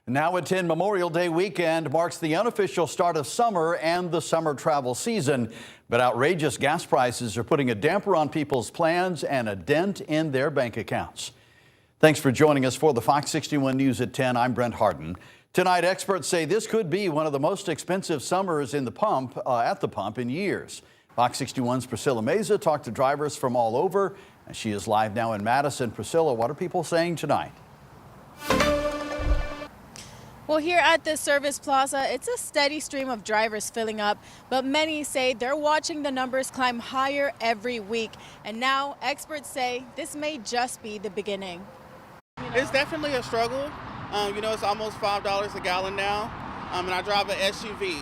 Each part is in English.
Now at 10, Memorial Day weekend marks the unofficial start of summer and the summer travel season. But outrageous gas prices are putting a damper on people's plans and a dent in their bank accounts. Thanks for joining us for the Fox 61 News at 10. I'm Brent Harden. Tonight, experts say this could be one of the most expensive summers at the pump in years. Fox 61's Priscilla Meza talked to drivers from all over. And she is live now in Madison. Priscilla, what are people saying tonight? Well, here at the Service Plaza, it's a steady stream of drivers filling up, but many say they're watching the numbers climb higher every week. And now experts say this may just be the beginning. It's definitely a struggle. It's almost $5 a gallon now, and I drive an SUV.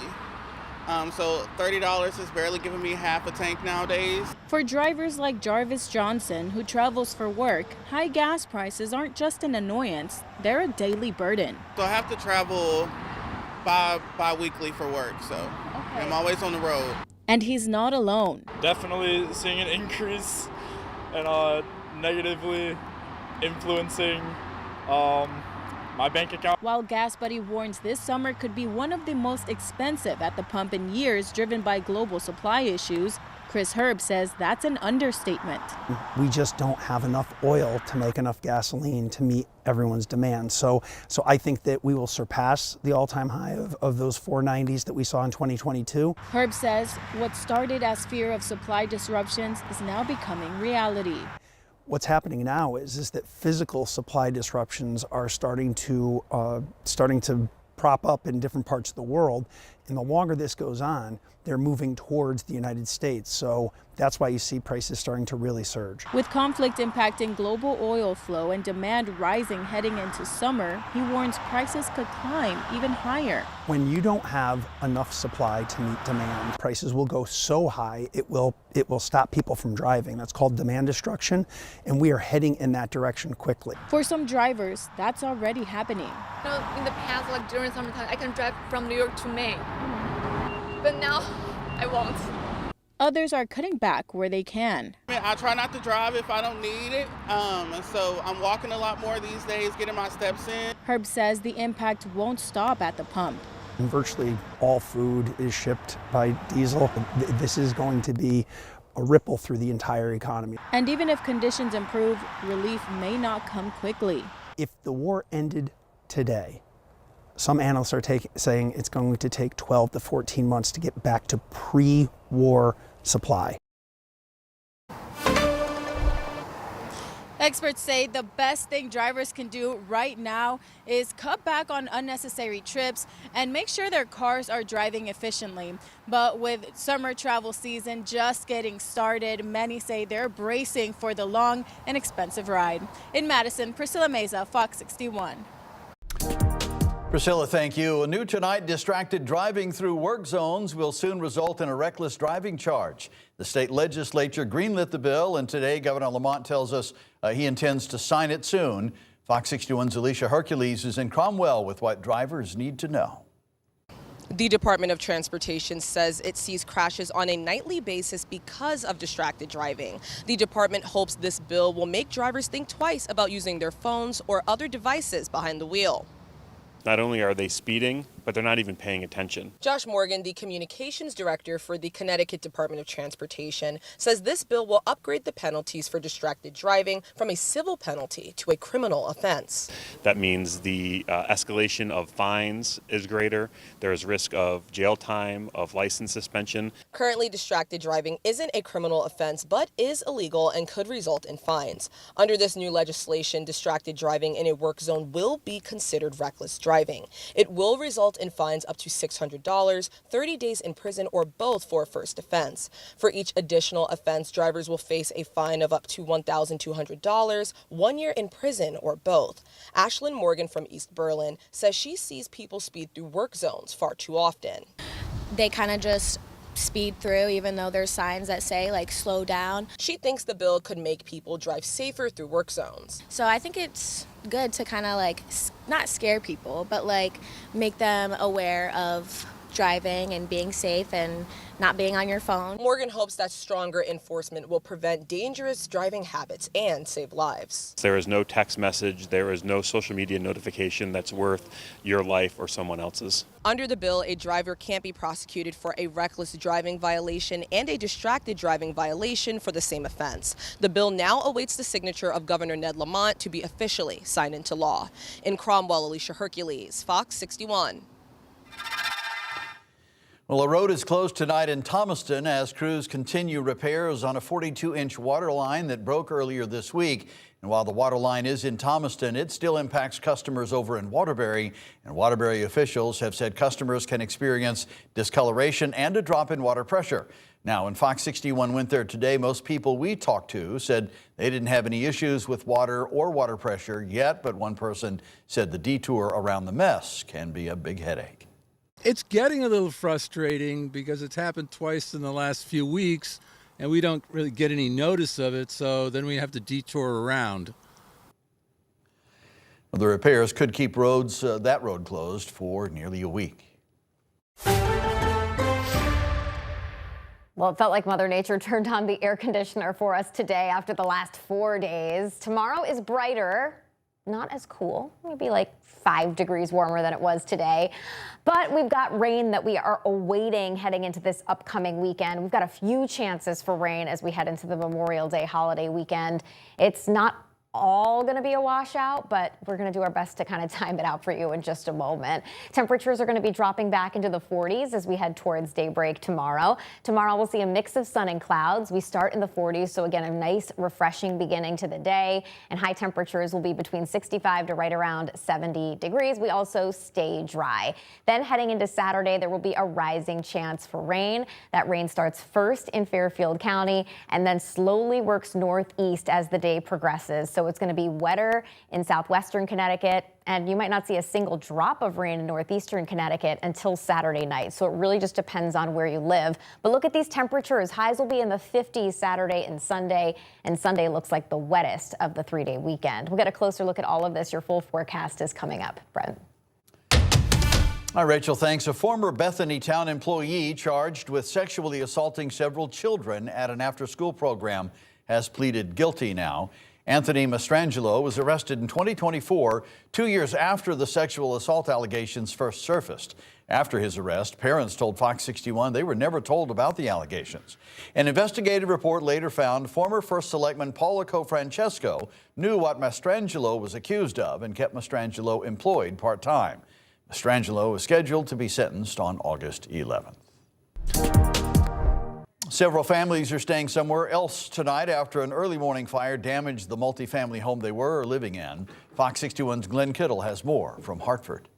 So $30 is barely giving me half a tank nowadays. For drivers like Jarvis Johnson, who travels for work, high gas prices aren't just an annoyance, they're a daily burden. So I have to travel bi-weekly for work, so I'm always on the road. And he's not alone. Definitely seeing an increase and negatively influencing my bank account. While Gas Buddy warns this summer could be one of the most expensive at the pump in years, driven by global supply issues, Chris Herb says that's an understatement. We just don't have enough oil to make enough gasoline to meet everyone's demand. So I think that we will surpass the all-time high of those 490s that we saw in 2022. Herb says what started as fear of supply disruptions is now becoming reality. What's happening now is that physical supply disruptions are starting to prop up in different parts of the world. And the longer this goes on, they're moving towards the United States. So that's why you see prices starting to really surge. With conflict impacting global oil flow and demand rising heading into summer, he warns prices could climb even higher. When you don't have enough supply to meet demand, prices will go so high it will stop people from driving. That's called demand destruction, and we are heading in that direction quickly. For some drivers, that's already happening. In the past, like during summertime, I can drive from New York to Maine, but now I won't. Others are cutting back where they can. I try not to drive if I don't need it, and so I'm walking a lot more these days, getting my steps in. Herb says the impact won't stop at the pump. And virtually all food is shipped by diesel. This is going to be a ripple through the entire economy. And even if conditions improve, relief may not come quickly. If the war ended today, some analysts are saying it's going to take 12 to 14 months to get back to pre-war supply. Experts say the best thing drivers can do right now is cut back on unnecessary trips and make sure their cars are driving efficiently. But with summer travel season just getting started, many say they're bracing for the long and expensive ride. In Madison, Priscilla Meza, Fox 61. Priscilla, thank you. New tonight, distracted driving through work zones will soon result in a reckless driving charge. The state legislature greenlit the bill, and today Governor Lamont tells us he intends to sign it soon. Fox 61's Alicia Hercules is in Cromwell with what drivers need to know. The Department of Transportation says it sees crashes on a nightly basis because of distracted driving. The department hopes this bill will make drivers think twice about using their phones or other devices behind the wheel. Not only are they speeding, but they're not even paying attention. Josh Morgan, the communications director for the Connecticut Department of Transportation, says this bill will upgrade the penalties for distracted driving from a civil penalty to a criminal offense. That means the escalation of fines is greater. There is risk of jail time, of license suspension. Currently, distracted driving isn't a criminal offense, but is illegal and could result in fines. Under this new legislation, distracted driving in a work zone will be considered reckless driving. It will result in fines up to $600, 30 days in prison, or both for a first offense. For each additional offense, drivers will face a fine of up to $1,200, 1 year in prison, or both. Ashlyn Morgan from East Berlin says she sees people speed through work zones far too often. They kind of just speed through even though there's signs that say like slow down. She thinks the bill could make people drive safer through work zones. So I think it's good to kind of like not scare people, but like make them aware of driving and being safe and not being on your phone. Morgan hopes that stronger enforcement will prevent dangerous driving habits and save lives. There is no text message, there is no social media notification that's worth your life or someone else's. Under the bill, a driver can't be prosecuted for a reckless driving violation and a distracted driving violation for the same offense. The bill now awaits the signature of Governor Ned Lamont to be officially signed into law. In Cromwell, Alicia Hercules, Fox 61. Well, a road is closed tonight in Thomaston as crews continue repairs on a 42-inch water line that broke earlier this week. And while the water line is in Thomaston, it still impacts customers over in Waterbury. And Waterbury officials have said customers can experience discoloration and a drop in water pressure. Now, when Fox 61 went there today, most people we talked to said they didn't have any issues with water or water pressure yet, but one person said the detour around the mess can be a big headache. It's getting a little frustrating because it's happened twice in the last few weeks and we don't really get any notice of it, so then we have to detour around. Well, the repairs could keep that road closed for nearly a week. Well, it felt like Mother Nature turned on the air conditioner for us today after the last 4 days. Tomorrow is brighter, not as cool, maybe like 5 degrees warmer than it was today. But we've got rain that we are awaiting heading into this upcoming weekend. We've got a few chances for rain as we head into the Memorial Day holiday weekend. It's not all going to be a washout, but we're going to do our best to kind of time it out for you in just a moment. Temperatures are going to be dropping back into the 40s as we head towards daybreak tomorrow. Tomorrow we'll see a mix of sun and clouds. We start in the 40s, so again, a nice refreshing beginning to the day, and high temperatures will be between 65 to right around 70 degrees. We also stay dry. Then heading into Saturday, there will be a rising chance for rain. That rain starts first in Fairfield County and then slowly works northeast as the day progresses. So it's going to be wetter in southwestern Connecticut, and you might not see a single drop of rain in northeastern Connecticut until Saturday night. So it really just depends on where you live. But look at these temperatures. Highs will be in the 50s Saturday and Sunday looks like the wettest of the 3-day weekend. We'll get a closer look at all of this. Your full forecast is coming up. Brent. Hi, Rachel, thanks. A former Bethany Town employee charged with sexually assaulting several children at an after-school program has pleaded guilty now. Anthony Mastrangelo was arrested in 2024, 2 years after the sexual assault allegations first surfaced. After his arrest, parents told Fox 61 they were never told about the allegations. An investigative report later found former First Selectman Paula Cofrancesco knew what Mastrangelo was accused of and kept Mastrangelo employed part-time. Mastrangelo is scheduled to be sentenced on August 11th. Several families are staying somewhere else tonight after an early morning fire damaged the multifamily home they were living in. Fox 61's Glenn Kittle has more from Hartford.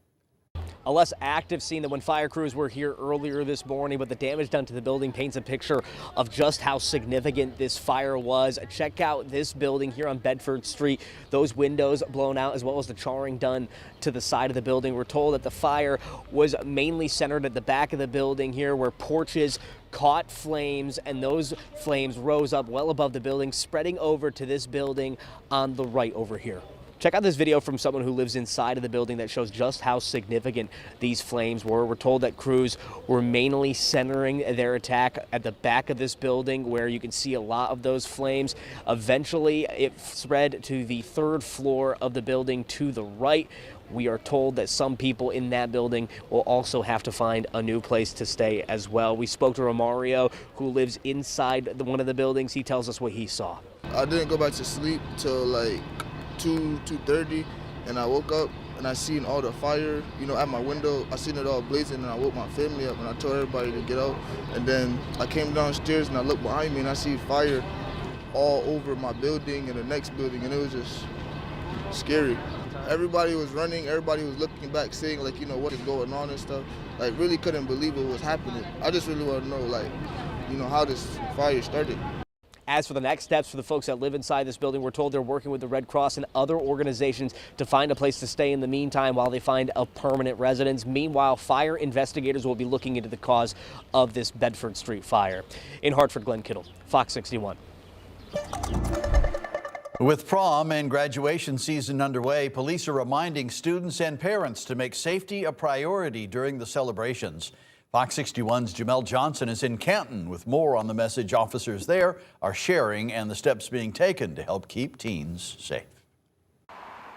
A less active scene than when fire crews were here earlier this morning, but the damage done to the building paints a picture of just how significant this fire was. Check out this building here on Bedford Street. Those windows blown out, as well as the charring done to the side of the building. We're told that the fire was mainly centered at the back of the building here, where porches caught flames, and those flames rose up well above the building, spreading over to this building on the right over here. Check out this video from someone who lives inside of the building that shows just how significant these flames were. We're told that crews were mainly centering their attack at the back of this building, where you can see a lot of those flames. Eventually, it spread to the 3rd floor of the building to the right. We are told that some people in that building will also have to find a new place to stay as well. We spoke to Romario, who lives inside one of the buildings. He tells us what he saw. I didn't go back to sleep till like 2:30, and I woke up and I seen all the fire, at my window. I seen it all blazing, and I woke my family up and I told everybody to get out. And then I came downstairs and I looked behind me and I see fire all over my building and the next building, and it was just scary. Everybody was running, everybody was looking back, saying what is going on and stuff. Really couldn't believe what was happening. I just really want to know how this fire started. As for the next steps for the folks that live inside this building, we're told they're working with the Red Cross and other organizations to find a place to stay in the meantime while they find a permanent residence. Meanwhile, fire investigators will be looking into the cause of this Bedford Street fire. In Hartford, Glenn Kittle, Fox 61. With prom and graduation season underway, police are reminding students and parents to make safety a priority during the celebrations. Fox 61's Jamel Johnson is in Canton with more on the message officers there are sharing and the steps being taken to help keep teens safe.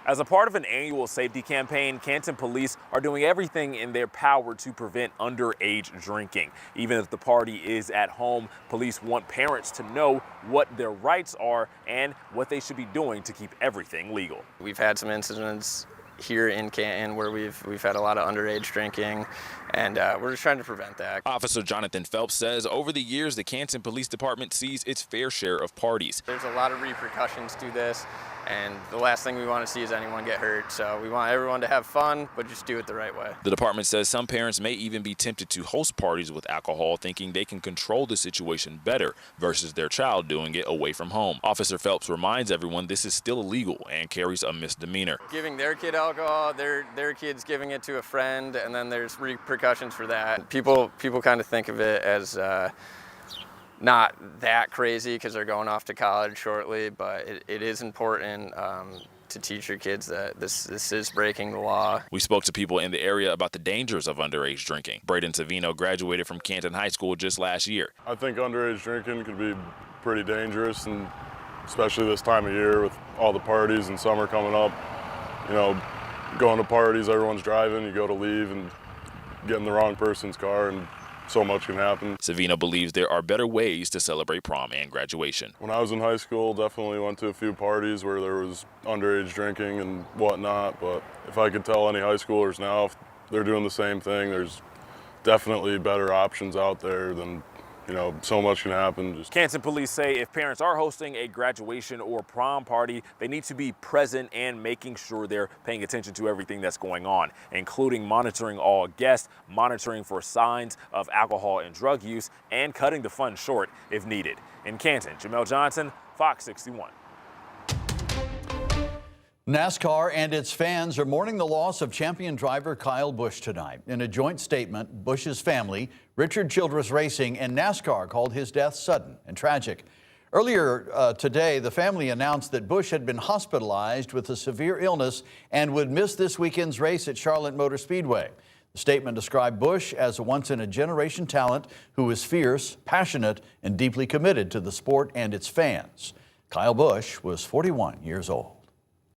As a part of an annual safety campaign, Canton police are doing everything in their power to prevent underage drinking. Even if the party is at home, police want parents to know what their rights are and what they should be doing to keep everything legal. We've had some incidents here in Canton where we've had a lot of underage drinking, and we're just trying to prevent that. Officer Jonathan Phelps says over the years, the Canton Police Department sees its fair share of parties. There's a lot of repercussions to this, and the last thing we want to see is anyone get hurt. So we want everyone to have fun, but just do it the right way. The department says some parents may even be tempted to host parties with alcohol, thinking they can control the situation better versus their child doing it away from home. Officer Phelps reminds everyone this is still illegal and carries a misdemeanor. Giving their kid alcohol, their kid's giving it to a friend, and then there's repercussions for that. People kind of think of it as not that crazy because they're going off to college shortly, but it is important to teach your kids that this is breaking the law. We spoke to people in the area about the dangers of underage drinking. Braden Savino graduated from Canton High School just last year. I think underage drinking could be pretty dangerous, and especially this time of year with all the parties and summer coming up. You know, going to parties, everyone's driving, you go to leave and get in the wrong person's car, and so much can happen. Savino believes there are better ways to celebrate prom and graduation. When I was in high school, definitely went to a few parties where there was underage drinking and whatnot, but if I could tell any high schoolers now if they're doing the same thing, there's definitely better options out there than, you know, so much can happen. Canton police say if parents are hosting a graduation or prom party, they need to be present and making sure they're paying attention to everything that's going on, including monitoring all guests, monitoring for signs of alcohol and drug use, and cutting the fun short if needed. In Canton, Jamel Johnson, Fox 61. NASCAR and its fans are mourning the loss of champion driver Kyle Busch tonight. In a joint statement, Busch's family, Richard Childress Racing, and NASCAR called his death sudden and tragic. Earlier today, the family announced that Busch had been hospitalized with a severe illness and would miss this weekend's race at Charlotte Motor Speedway. The statement described Busch as a once-in-a-generation talent who is fierce, passionate, and deeply committed to the sport and its fans. Kyle Busch was 41 years old.